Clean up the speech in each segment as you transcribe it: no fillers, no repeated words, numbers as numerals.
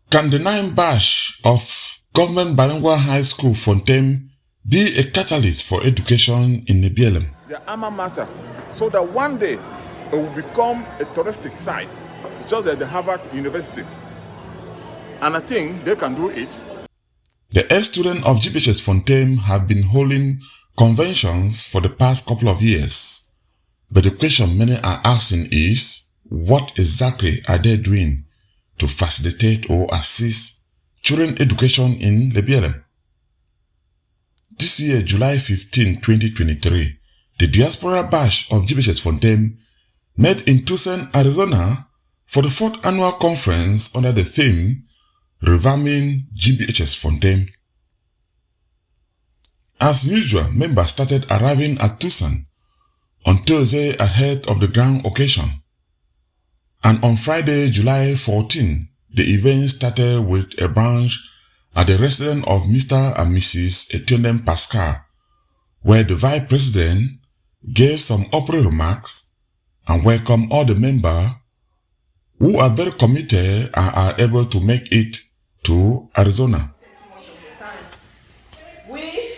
Can the 9th batch of Government Bilingual High School Fontem be a catalyst for education in Nebielem? Their alma mater, so that one day it will become a touristic site, just like the Harvard University. And I think they can do it. The ex-students of GBHS Fontem have been holding conventions for the past couple of years. But the question many are asking is, what exactly are they doing to facilitate or assist children education in Nebielem? This year, July 15, 2023, the Diaspora batch of GBHS Fontem met in Tucson, Arizona for the 4th annual conference under the theme Revamping GBHS Fontem. As usual, members started arriving at Tucson on Thursday ahead of the grand occasion. And on Friday, July 14, the event started with a brunch at the residence of Mr. and Mrs. Etienne Pascal, where the Vice President gave some opening remarks and welcomed all the members who are very committed and are able to make it to Arizona. We,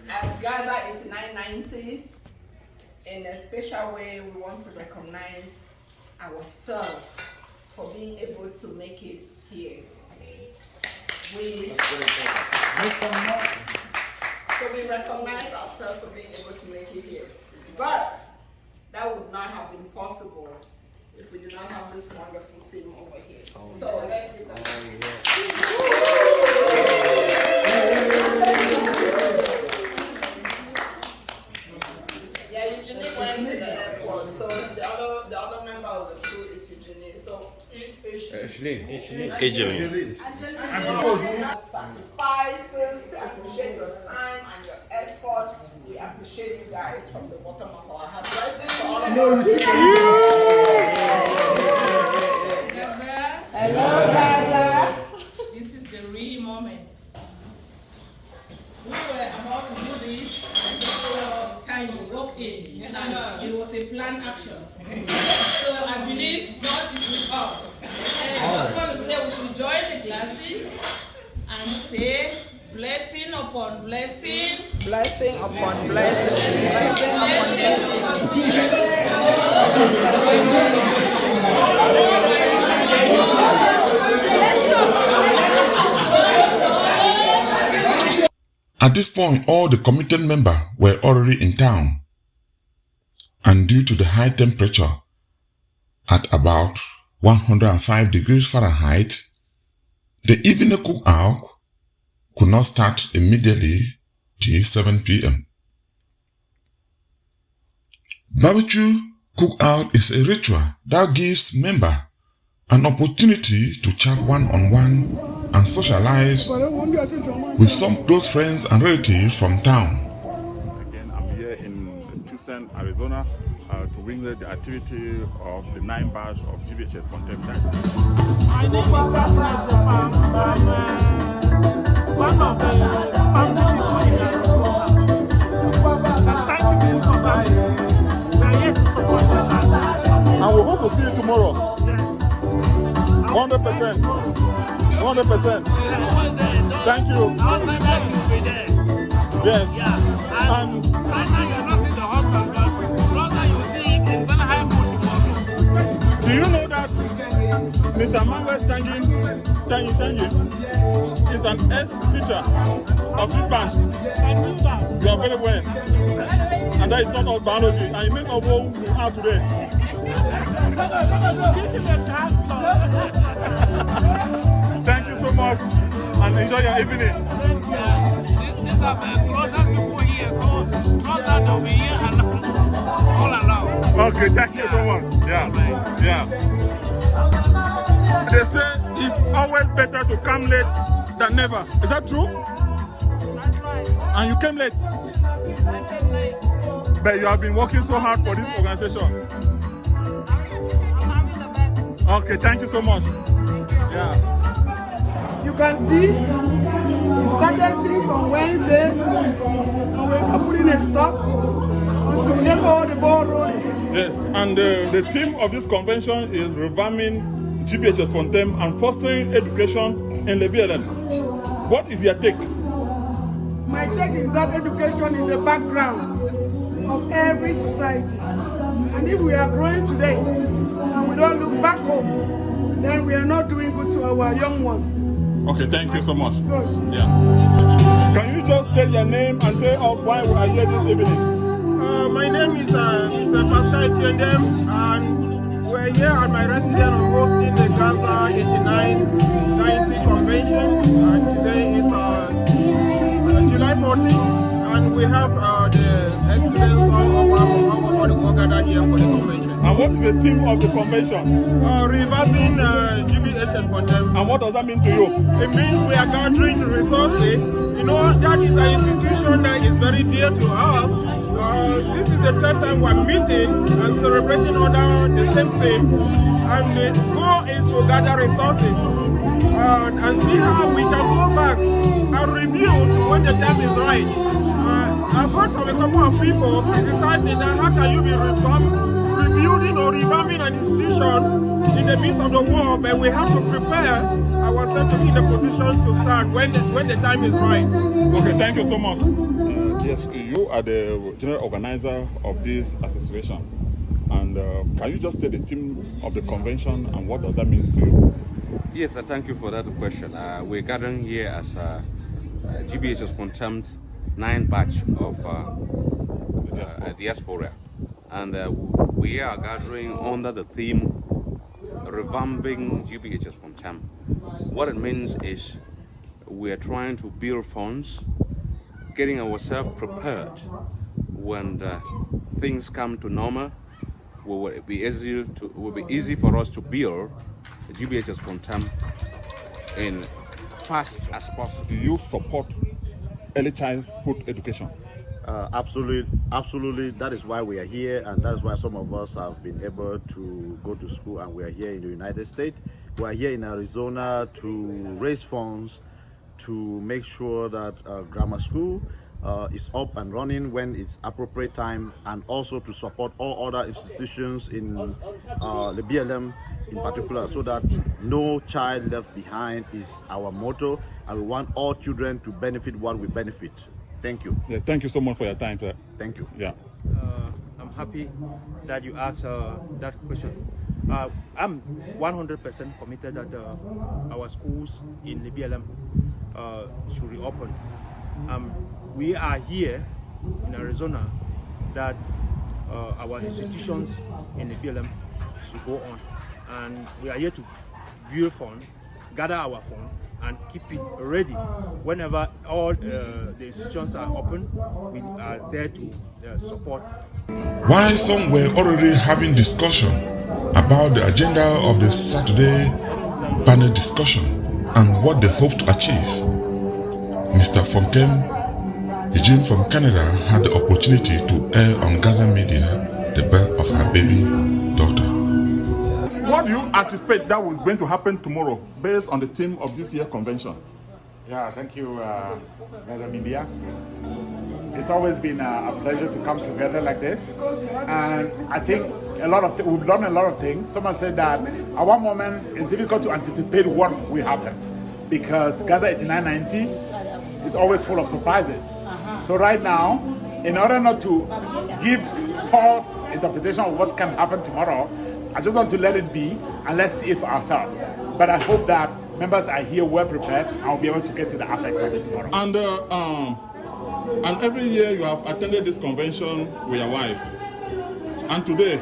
as Gaza 8990, in a special way, we want to recognize ourselves for being able to make it here. We recognize ourselves for being able to make it here. But that would not have been possible if we did not have this wonderful team over here. So let's give them. Yeah, Eugenie went to the airport, so the other member of the crew is Eugenie. So Angeline. Sacrifices, we appreciate your time and your effort. We appreciate you guys from the bottom of our heart. Let's do for all of us. Hello, Gaza. This is the real moment. We were about to do this, and so Tiny walked in. And it was a planned action. So I believe God is with us. And I just want to say we should join the classes and say blessing upon blessing. Blessing upon blessing. Blessing upon blessing. At this point, all the committed members were already in town, and due to the high temperature at about 105 degrees Fahrenheit, the evening cookout could not start immediately till 7 p.m. Barbecue cookout is a ritual that gives members an opportunity to chat one-on-one and socialize with some close friends and relatives from town. Again, I'm here in Tucson, Arizona, to witness the activity of the 9th batch of GBHS Fontem. My name is Surprise the Farm. I'm one of the family people in Arizona. Thank you for that. We are here to support your land. And we hope to see you tomorrow. Yes. 100%. 100%. Thank you. Outside that you'll be there. Yes. Yeah. And right now you're not seeing the husband, but closer you see him, it's gonna happen tomorrow. Do you know that Mr. Manuel Tangi is an ex-teacher of this branch? You are very well. And that is not all biology. And you make a war we are today. Thank you so much. And enjoy your evening. These are the closest people here, so closer they'll be here and all along. Okay, thank you so much. Yeah. They say it's always better to come late than never. Is that true? That's right. And you came late? I came late. But you have been working so hard for this organization. I'm having the best. Okay, thank you so much. Yeah. You can see it started since on Wednesday, and we're not putting a stop until we get all the ball rolling. Yes, and the theme of this convention is revamping GBHS Fontem and fostering education in the BLM. What is your take? My take is that education is a background of every society. And if we are growing today and we don't look back home, then we are not doing good to our young ones. Okay, thank you so much. Good. Yeah. Can you just tell your name and say why we are here this evening? My name is Mr. Pascal Etiendem, and we're here at my residence hosting the Gaza 89-90 convention. Today is July 14th, and we have the excellence of our gathered here for the convention. And what is the theme of the convention? Revamping GBHS Fontem. And what does that mean to you? It means we are gathering resources. You know, that is an institution that is very dear to us. This is the third time we're meeting and celebrating under the same thing. And the goal is to gather resources and see how we can go back and rebuild when the time is right. I've heard from a couple of people criticizing that how can you be rebuilding or revamping an institution in the midst of the war, but we have to prepare ourselves to be in the position to start when the time is right. Okay, thank you so much. Yes, you are the general organizer of this association. And can you just tell the theme of the convention and what does that mean to you? Yes, thank you for that question. We're gathering here as GBHS Fontem 9 batch of Diaspora. And we are gathering under the theme revamping GBHS Fontem. What it means is we are trying to build funds, getting ourselves prepared when things come to normal. It will be easy for us to build the GBHS Fontem in fast as possible. Do you support early childhood education? Absolutely. That is why we are here, and that is why some of us have been able to go to school, and we are here in the United States. We are here in Arizona to raise funds to make sure that grammar school is up and running when it's appropriate time, and also to support all other institutions in the BLM in particular, so that no child left behind is our motto, and we want all children to benefit what we benefit. Thank you. Yeah, thank you so much for your time, sir. Thank you. Yeah. I'm happy that you asked that question. I'm 100% committed that our schools in the BLM should reopen. We are here in Arizona that our institutions in the BLM should go on. And we are here to build funds, gather our funds, and keep it ready. Whenever all the institutions are open, we are there to support. While some were already having discussion about the agenda of the Saturday panel discussion and what they hope to achieve, Mr. Fontem, Eugene from Canada, had the opportunity to air on Gaza media the birth of her baby daughter. What do you anticipate that was going to happen tomorrow based on the theme of this year's convention? Yeah, thank you, Gaza Media. It's always been a pleasure to come together like this. And I think we've done a lot of things. Someone said that at one moment it's difficult to anticipate what will happen because Gaza 89-90 is always full of surprises. So right now, in order not to give false interpretation of what can happen tomorrow, I just want to let it be and let's see it for ourselves. But I hope that members are here well prepared and will be able to get to the apex of it tomorrow. And every year you have attended this convention with your wife. And today,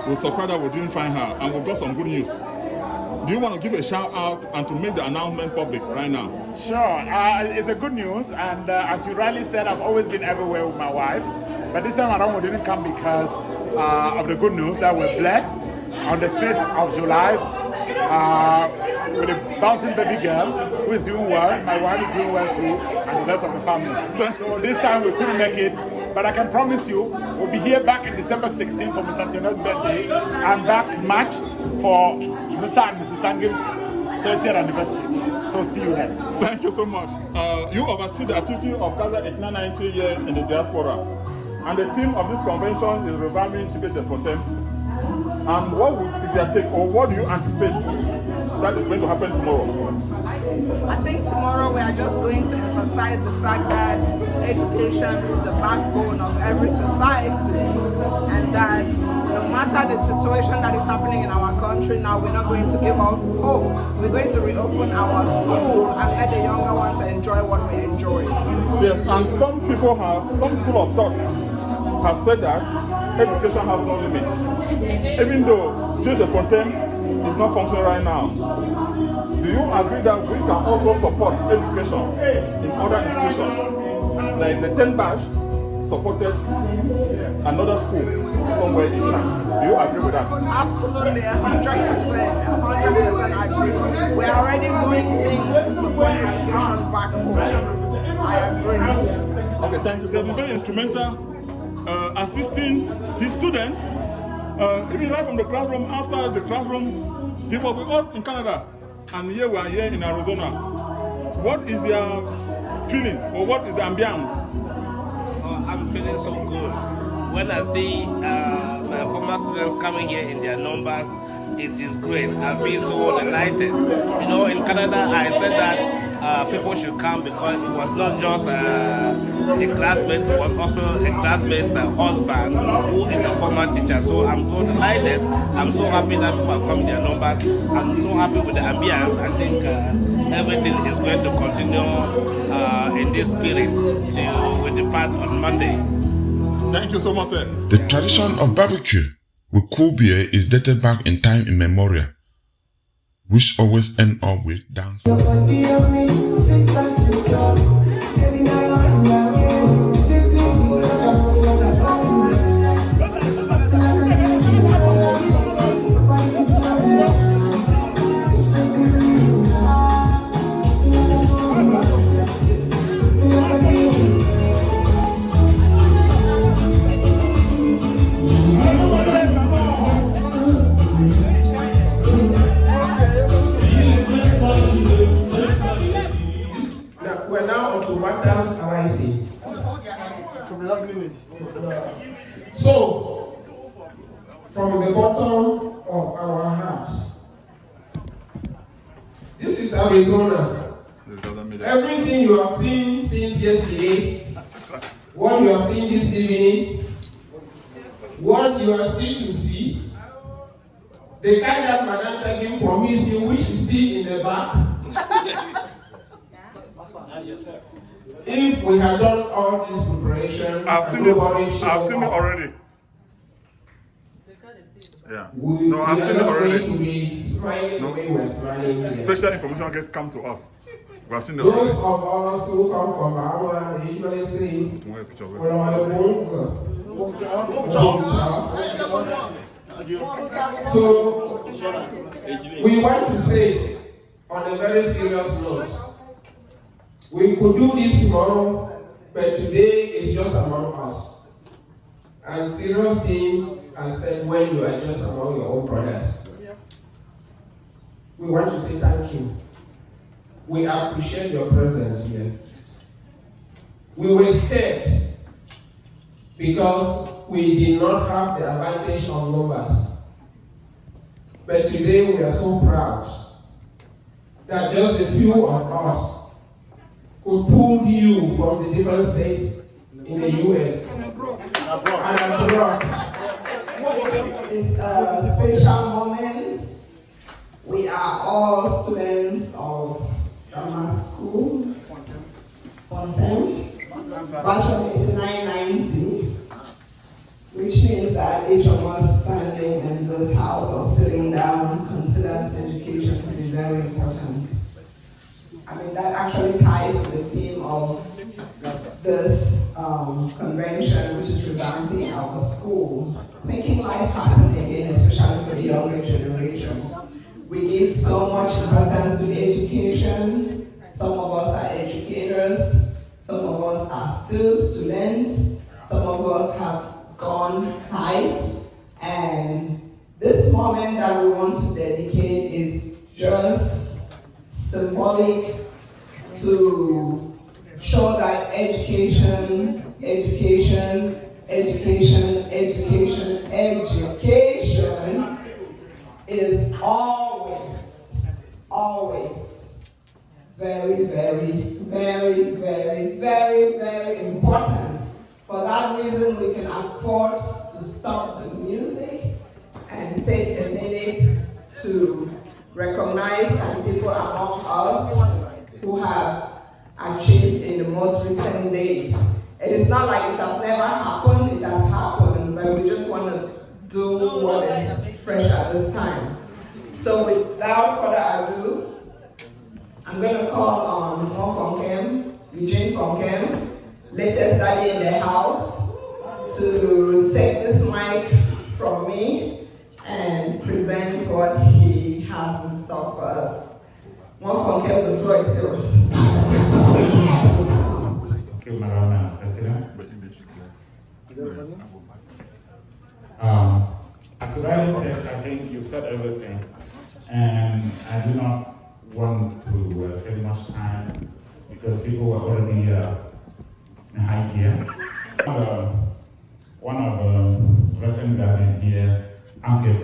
we're surprised that we didn't find her and we've got some good news. Do you want to give a shout out and to make the announcement public right now? Sure, it's a good news, and as you rightly said, I've always been everywhere with my wife. But this time around we didn't come because of the good news that we're blessed. On the 5th of July, with a bouncing baby girl who is doing well. My wife is doing well too, and the rest of the family. So this time we couldn't make it, but I can promise you we'll be here back in December 16th for Mr. Tionel's birthday, and back in March for Mr. and Mrs. Tangim's 30th anniversary. So see you then. Thank you so much. You oversee the activity of Gaza 89-90 here in the Diaspora. And the theme of this convention is revamping GBHS Fontem. And what is your take, or what do you anticipate that is going to happen tomorrow? I think tomorrow we are just going to emphasize the fact that education is the backbone of every society, and that no matter the situation that is happening in our country now, we're not going to give up hope. We're going to reopen our school and let the younger ones enjoy what we enjoy. Yes, and some people some school of thought have said that education has no limit. Even though GBHS Fontem is not functioning right now, do you agree that we can also support education in other institutions? Like the 10 batch supported another school somewhere in China. Do you agree with that? Absolutely, 100% agree. We are already doing things to support education back home. I agree. Okay, thank you. They've been very instrumental assisting his students, even right from the classroom, after the classroom. He was with us in Canada, and here we are here in Arizona. What is your feeling, or what is the ambience? I'm feeling so good. When I see my former students coming here in their numbers, it is great. I feel so delighted. You know, in Canada, I said that people should come because it was not just a classmate, it was also a classmate's husband who is a former teacher. So I'm so delighted. I'm so happy that people have come in their numbers. I'm so happy with the ambience. I think everything is going to continue in this spirit till we depart on Monday. Thank you so much, sir. The tradition of barbecue with cool beer is dated back in time immemorial, which always end up with dancing. We're now on to what dance arising. So, from the bottom of our heart, this is Arizona. Everything you have seen since yesterday, what you have seen this evening, what you are still to see, the kind that Madam Tagin promised you, which you see in the back. If we had done all this preparation, I've seen it already. Yeah. No, I've seen it already. To be smiling the way we're smiling. Special information get come to us. We have seen it Those already. of us who come from our, they usually say, we're on the So, we want to say, on a very serious note, we could do this tomorrow, but today is just among us. And serious things are said when you are just among your own brothers. We want to say thank you. We appreciate your presence here. We were scared because we did not have the advantage of numbers. But today we are so proud that just a few of us could pull you from the different states in the U.S. and abroad. It's a special moment. We are all students of grammar school, Fontem, batch of 8990, which means that each of us standing in this house or sitting down considers education to be very important. I mean, that actually ties to the theme of this convention, which is revamping our school, making life happen again, especially for the younger generation. We give so much importance to education. Some of us are educators, some of us are still students, some of us have gone heights, and this moment that we want to dedicate is just symbolic to show that education is always always very, very, very, very, very, very important. For that reason, we can afford to stop the music and take a minute to recognize some people among us who have achieved in the most recent days. It is not like it has never happened, it has happened, but we just want to do what is fresh at this time. So without further ado, I'm going to call on Fontem, Eugene Fontem, latest daddy in the house, to take this mic from me and present what he has in store for us. Fontem, the floor is yours. Thank you, Madam President. As Riley said, I think you've said everything, and I do not want to take much time because people were already behind here. One of the residents that in here, Uncle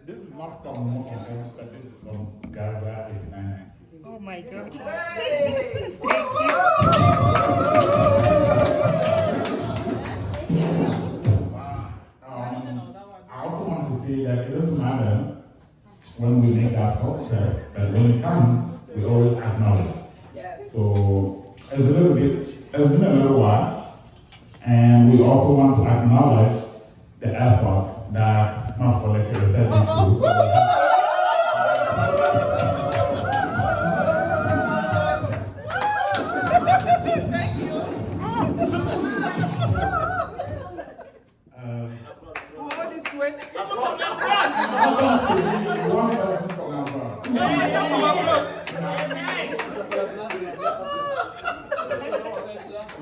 this is not from Mohammed, but this is from Gaza. It's 990. Oh my God. I also want to say that it doesn't matter when we make that success, but when it comes, we always acknowledge. Yes. So it's been a little while, and we also want to acknowledge the effort that not for like referring to.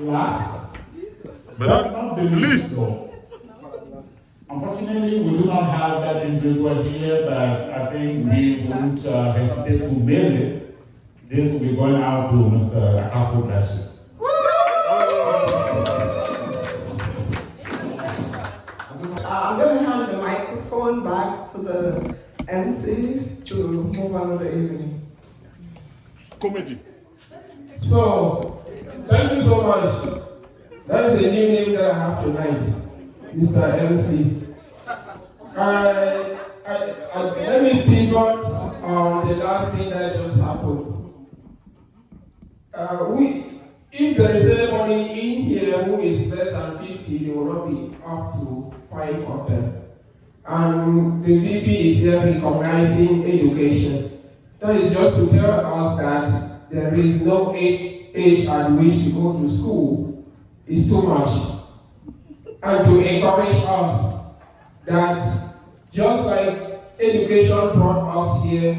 Last, but not the least, unfortunately, we do not have that individual here, but I think we won't hesitate to mail it. This will be going out to Mr. Akafu Blessings. I'm going to hand the microphone back to the MC to move on with the evening. Comedy. So, thank you so much. That's a new name that I have tonight, Mr. MC. Let me pivot on the last thing that just happened. If there is anybody in here who is less than 50, there will not be up to 5 of them. And the VP is here recognizing education. That is just to tell us that there is no age at which to go to school. It's too much. And to encourage us that just like education brought us here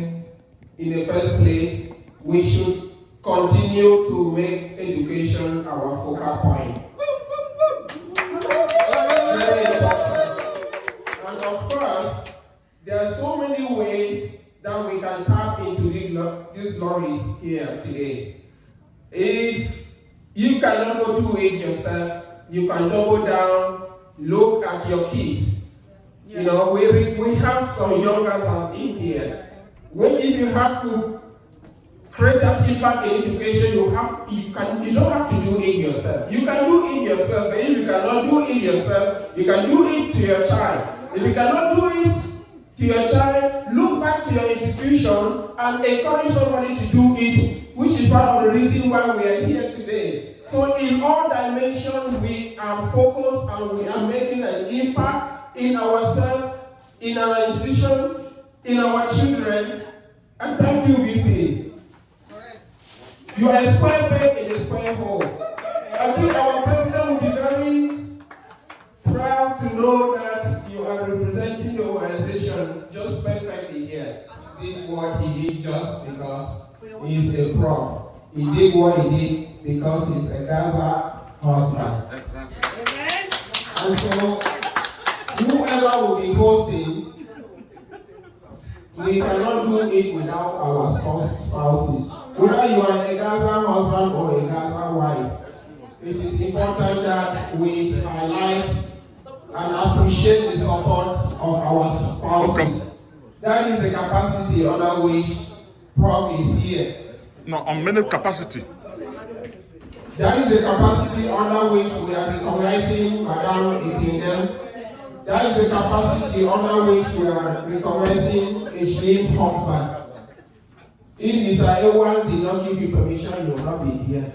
in the first place, we should continue to make education our focal point. Very important. And of course, there are so many ways that we can tap into this glory here today. If you cannot go do it yourself, you can double down, look at your kids. You know, we have some young guys in here. If you have to create that impact in education, you don't have to do it yourself. You can do it yourself, but if you cannot do it yourself, you can do it to your child. If you cannot do it to your child, look back to your institution and encourage somebody to do it, which is part of the reason why we are here today. So in all dimensions, we are focused and we are making an impact in ourselves, in our institution, in our children. And thank you, VP. You are a square peg in a square hole. I think our president will be very proud to know that you are representing the organization just perfectly here. He did what he did just because he's a pro. He did what he did because he's a Gaza husband. Exactly. And so, whoever will be hosting we cannot do it without our spouses. Whether you are a Gaza husband or a Gaza wife, it is important that we highlight and appreciate the support of our spouses. That is the capacity under which Prof is here. No, on many capacity. That is the capacity under which we are recognizing Madame Etienne. That is the capacity under which we are recognizing Eshlin's husband. If Mr. Ewan did not give you permission, you will not be here.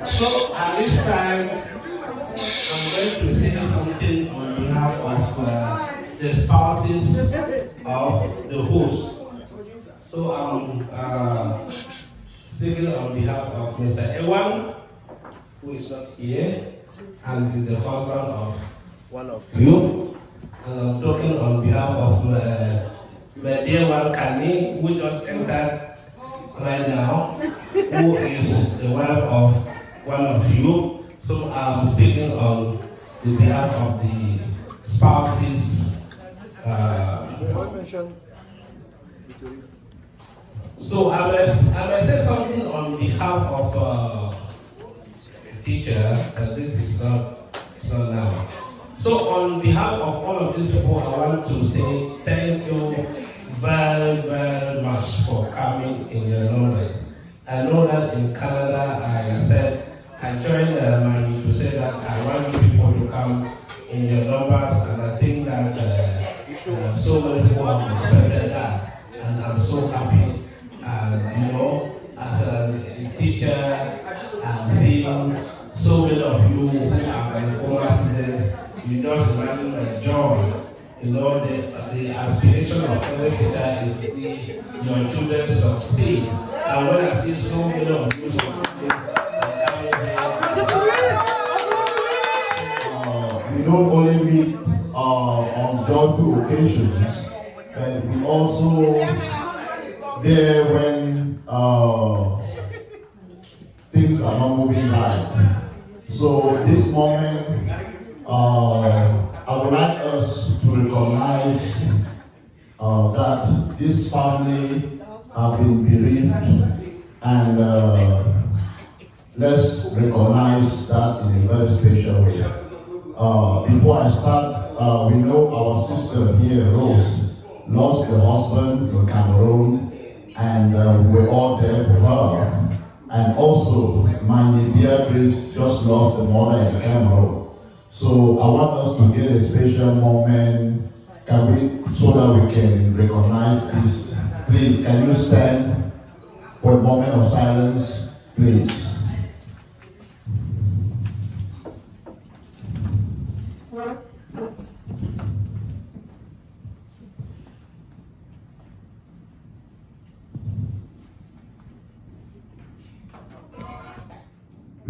So at this time, I'm going to say something on behalf of the spouses of the host. So I'm speaking on behalf of Mr. Ewan, who is not here, and is the husband of one of you. And I'm talking on behalf of my dear one, Kani, who just entered right now, who is the wife of one of you. So I'm speaking on the behalf of the spouses. So I will say something on behalf of teacher, this is not now. So on behalf of all of these people, I want to say thank you very, very much for coming in your numbers. I know that in Canada, I joined Mani to say that I want you people to come in your numbers, and I think that so many people have respected that, and I'm so happy. And you know, as a teacher, and seeing so many of you who are my former students, you just imagine my joy. You know, the aspiration of every teacher is to see your children succeed. And when I see so many of you succeed, we don't only meet on joyful occasions, but we also there when things are not moving right. So this moment, I would like us to recognize that this family have been bereaved, and let's recognize that in a very special way. Before I start, we know our sister here, Rose, lost her husband in Cameroon, and we're all there for her. And also, Mani Beatrice just lost a mother in Cameroon. So I want us to get a special moment, so that we can recognize this. Please, can you stand for a moment of silence, please?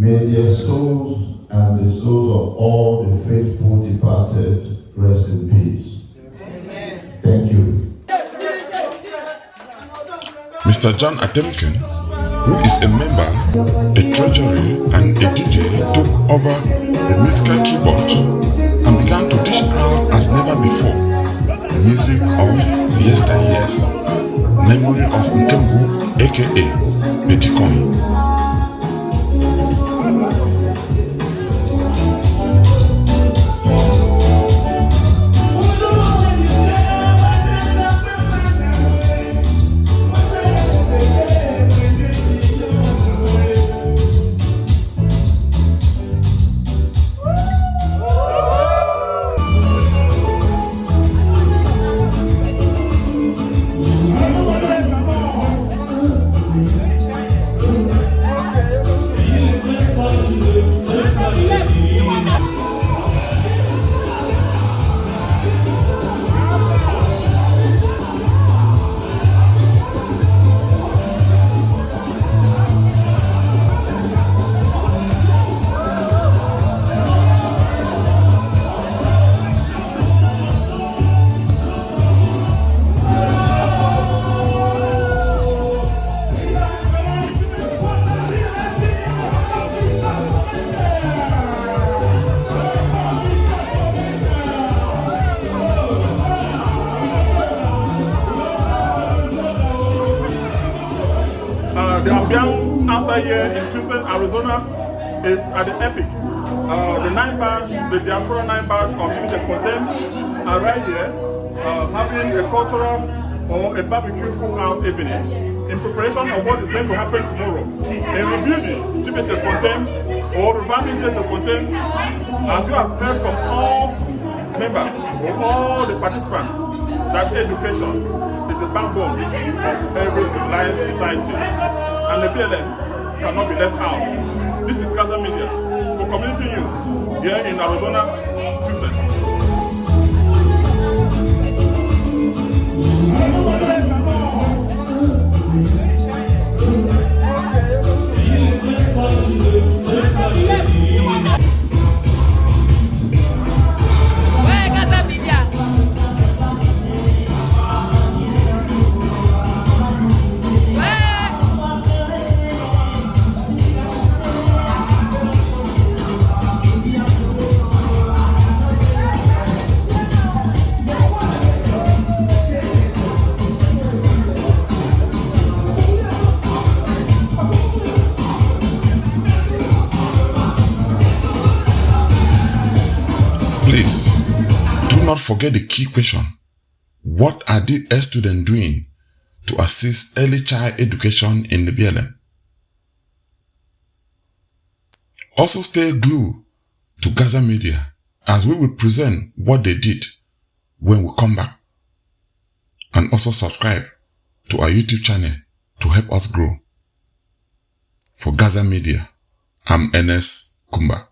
May their souls and the souls of all the faithful departed rest in peace. Amen. Thank you. Mr. John Atemkin, who is a member, a treasury, and a DJ, took over the musical keyboard and began to dish out as never before music of yesteryears, memory of Nkembu, aka Betikoin. The ambiance outside here in Tucson, Arizona is at the epic. The 9 bars, the Diaspora 9 bars of GBHS Fontem are right here having a cultural or a barbecue cookout evening in preparation of what is going to happen tomorrow. In rebuilding GBHS Fontem or revamping GBHS Fontem, as you have heard from all members or all the participants, that education is the backbone of every civilized society. And the BLM cannot be left out. This is Gaza Media for community news here in Arizona, Tucson. Please, do not forget the key question. What are the students doing to assist early child education in the BLM? Also stay glued to Gaza Media as we will present what they did when we come back. And also subscribe to our YouTube channel to help us grow. For Gaza Media, I'm Ernest Kumba.